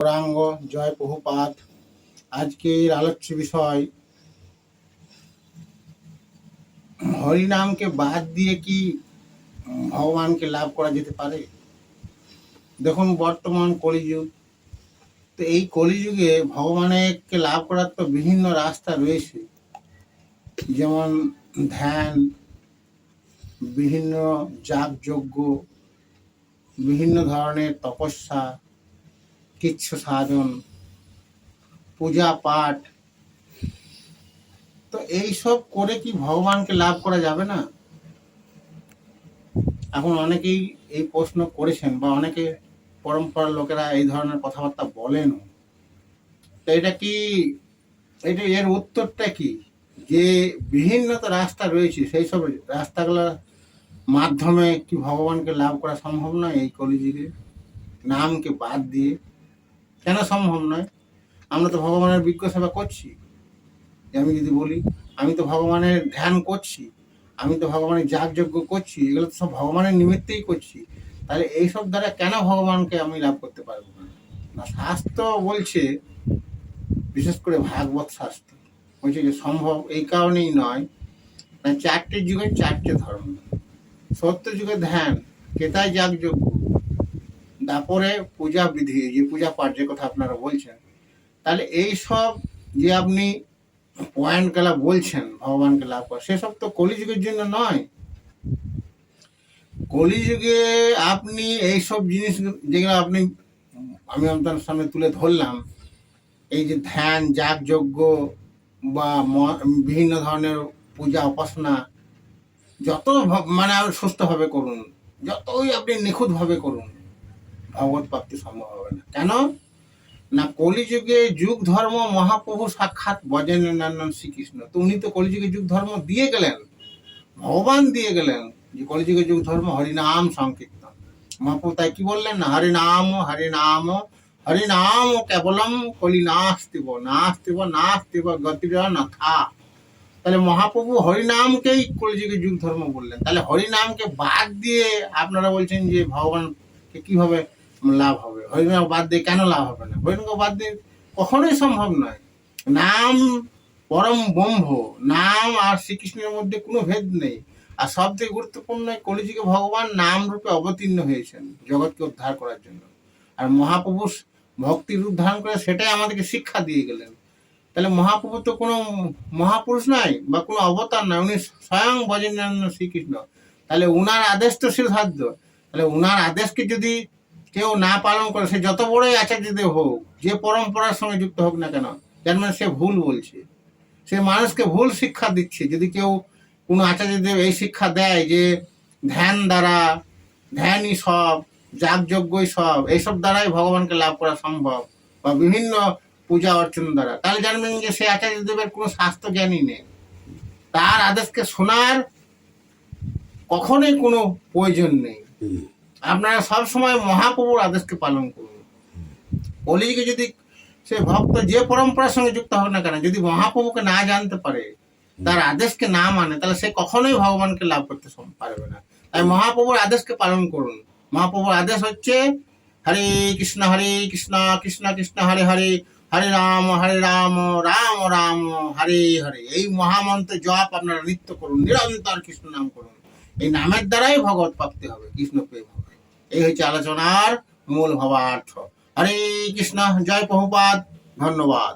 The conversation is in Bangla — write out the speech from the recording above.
গৌরাঙ্গ জয় প্রভুপাদ। আজকের আলোচ্য বিষয় হরিনামকে বাদ দিয়ে কি ভগবানকে লাভ করা যেতে পারে। দেখুন, বর্তমান কলিযুগ, তো এই কলিযুগে ভগবানকে লাভ করার তো বিভিন্ন রাস্তা রয়েছে, যেমন ধ্যান, বিভিন্ন যাগযজ্ঞ, বিভিন্ন ধরনের তপস্যা, কৃচ্ছ সাধন, পূজা পাঠ। তো এইসব করে কি ভগবানকে লাভ করা যাবে না? এখন অনেকেই এই প্রশ্ন করেছেন, বা অনেকে পরম্পরার লোকেরা এই ধরনের কথাবার্তা বলেন। তো এটা কি, এর উত্তরটা কি, যে বিভিন্ন তো রাস্তা রয়েছে, সেই সব রাস্তাগুলোর মাধ্যমে কি ভগবানকে লাভ করা সম্ভব নয়? এই কলিযুগে নামকে বাদ দিয়ে কেন সম্ভব নয়? আমরা তো ভগবানের বিজ্ঞ সেবা করছি। আমি যদি বলি, আমি তো ভগবানের ধ্যান করছি, আমি তো ভগবানের যাগযজ্ঞ করছি, এগুলো তো সব ভগবানের নিমিত্তেই করছি। তাহলে এইসব দ্বারা কেন ভগবানকে আমি লাভ করতে পারবো না? শাস্ত্র বলছে, বিশেষ করে ভাগবত শাস্ত্র বলছে যে সম্ভব এই কারণেই নয় না, চারটে যুগে চারটে ধর্ম। সত্য যুগে ধ্যান, কেতায় যাগযজ্ঞ, তারপরে পূজা বিধি, যে পূজা পাঠ যে কথা আপনারা বলছেন। তাহলে এই সব যে আপনি পয়েন্ট গুলা বলছেন ভগবানকে লাভ করা, সেসব তো কলিযুগের জন্য নয়। কলিযুগে আপনি এইসব জিনিস যেগুলো আমি আপনার সামনে তুলে ধরলাম, এই যে ধ্যান, যাগযজ্ঞ বা বিভিন্ন ধরনের পূজা উপাসনা, যত মানে সুস্থভাবে করুন, যতই আপনি নিখুঁতভাবে করুন, ভগবত প্রাপ্তি সম্ভব হবে না। কেন না? কলিযুগে যুগ ধর্ম মহাপ্রভু সাক্ষাৎ ব্রজেন্দ্রনন্দন শ্রীকৃষ্ণ। তো উনি তো কলিযুগে যুগ ধর্ম দিয়ে গেলেন, ভগবান দিয়ে গেলেন, যে কলিযুগে যুগ ধর্ম হরিনাম সংকীর্তন। মহাপ্রভু তাই কি বললেন না, হরিনাম হরিনাম হরিনাম কেবলম কলি নাস্তিব নাস্তিব নাস্তিব গতির নাথা। তাহলে মহাপ্রভু হরিনামকেই কলিযুগে যুগ ধর্ম বললেন। তাহলে হরিনামকে বাদ দিয়ে আপনারা বলছেন যে ভগবানকে কিভাবে লাভ হবে? হরিনাম বাদ দিয়ে কেন লাভ হবে না? হরিনামকে বাদ দিয়ে কখনোই সম্ভব নয়। নাম পরম ব্রহ্ম, নাম আর শ্রীকৃষ্ণের মধ্যে কোনো ভেদ নেই। আর সবথেকে গুরুত্বপূর্ণ, কলিযুগে ভগবান নাম রূপে অবতীর্ণ হয়েছেন জগৎকে উদ্ধার করার জন্য। আর মহাপ্রভু ভক্তির রূপ ধারণ করে সেটাই আমাদেরকে শিক্ষা দিয়ে গেলেন। তাহলে মহাপ্রভু তো কোনো মহাপুরুষ নয় বা কোনো অবতার নয়, উনি স্বয়ং ব্রজেন্দ্রনন্দন শ্রীকৃষ্ণ। তাহলে উনার আদেশ তো শিরোধার্য। তাহলে উনার আদেশকে যদি কেউ না পালন করে, সে যত বড়ই আচার্যদেব হোক, যে পরম্পরার সঙ্গে যুক্ত হোক না কেন, যার মানে সে ভুল বলছে, সে মানুষকে ভুল শিক্ষা দিচ্ছে। যদি কেউ কোনো আচার্যদেব এই শিক্ষা দেয় যে ধ্যান দ্বারা, ধ্যানই সব, যাগযজ্ঞই সব, এইসব দ্বারাই ভগবানকে লাভ করা সম্ভব, বা বিভিন্ন পূজা অর্চন দ্বারা, তাহলে জানবেন যে সে আচার্যদেবের কোনো শাস্ত্র জ্ঞানই নেই। তার আদেশকে শোনার কখনোই কোনো প্রয়োজন নেই। আপনারা সবসময় মহাপ্রভুর আদেশকে পালন করুন। কলিযুগে যদি সে ভক্ত যে পরম্পরার সঙ্গে যুক্ত হোক না কেন, যদি মহাপ্রভুকে না জানতে পারে, তার আদেশকে না মানে, তাহলে সে কখনোই ভগবানকে লাভ করতে পারবে না। তাই মহাপ্রভুর আদেশকে পালন করুন। মহাপ্রভুর আদেশ হচ্ছে হরে কৃষ্ণ কৃষ্ণ কৃষ্ণ হরে হরে, হরে রাম রাম রাম হরে হরে। এই মহামন্ত্র জপ আপনারা নিত্য করুন, নিরন্তর কৃষ্ণ নাম করুন। এই নামের দ্বারাই ভগবত প্রাপ্তি হবে, কৃষ্ণ প্রেম হবে। এই হচ্ছে আলোচনার মূল ভাবার্থ। হরে কৃষ্ণ, জয় প্রভুপাদ, ধন্যবাদ।